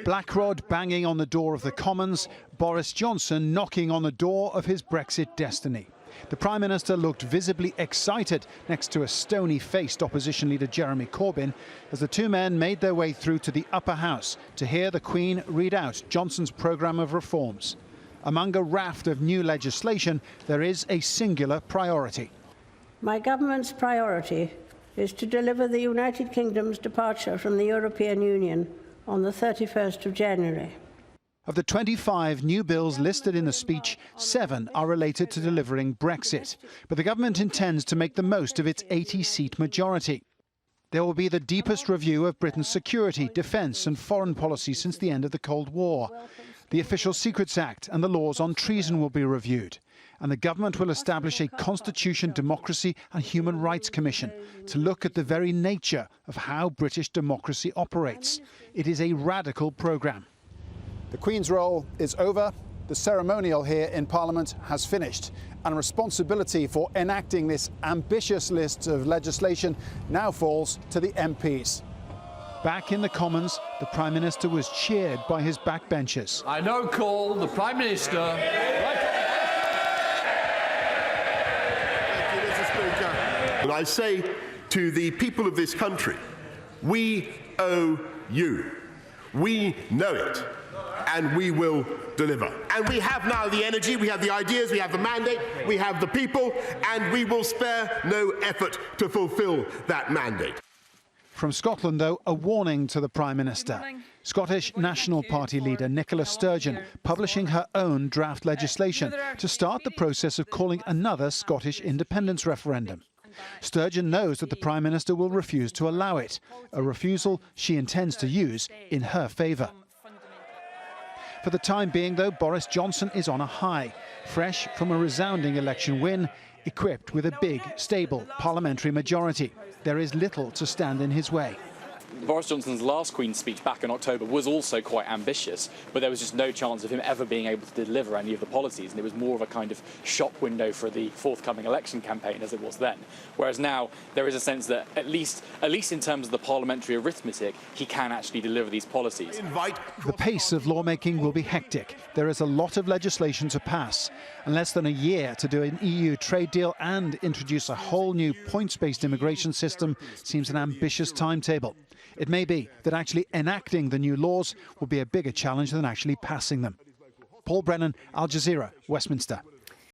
Blackrod banging on the door of the Commons, Boris Johnson knocking on the door of his Brexit destiny. The Prime Minister looked visibly excited next to a stony-faced opposition leader Jeremy Corbyn as the two men made their way through to the upper house to hear the Queen read out Johnson's programme of reforms. Among a raft of new legislation, there is a singular priority. My government's priority is to deliver the United Kingdom's departure from the European Union on the 31st of January. Of the 25 new bills listed in the speech, 7 are related to delivering Brexit. But the government intends to make the most of its 80-seat majority. There will be the deepest review of Britain's security, defence and foreign policy since the end of the Cold War. The Official Secrets Act and the laws on treason will be reviewed. And the government will establish a Constitution, Democracy and Human Rights Commission to look at the very nature of how British democracy operates. It is a radical programme. The Queen's role is over. The ceremonial here in Parliament has finished. And responsibility for enacting this ambitious list of legislation now falls to the MPs. Back in the Commons, the Prime Minister was cheered by his backbenchers. I now call the Prime Minister. And I say to the people of this country, we owe you. We know it. And we will deliver. And we have now the energy, we have the ideas, we have the mandate, we have the people, and we will spare no effort to fulfil that mandate. From Scotland, though, a warning to the Prime Minister. Scottish National Party leader Nicola Sturgeon publishing her own draft legislation to start the process of calling another Scottish independence referendum. Sturgeon knows that the Prime Minister will refuse to allow it, a refusal she intends to use in her favour. For the time being, though, Boris Johnson is on a high, fresh from a resounding election win, equipped with a big, stable parliamentary majority. There is little to stand in his way. Boris Johnson's last Queen's speech back in October was also quite ambitious, but there was just no chance of him ever being able to deliver any of the policies, and it was more of a kind of shop window for the forthcoming election campaign as it was then. Whereas now there is a sense that at least in terms of the parliamentary arithmetic, he can actually deliver these policies. The pace of lawmaking will be hectic. There is a lot of legislation to pass, and less than a year to do an EU trade deal and introduce a whole new points-based immigration system seems an ambitious timetable. It may be that actually enacting the new laws will be a bigger challenge than actually passing them. Paul Brennan, Al Jazeera, Westminster.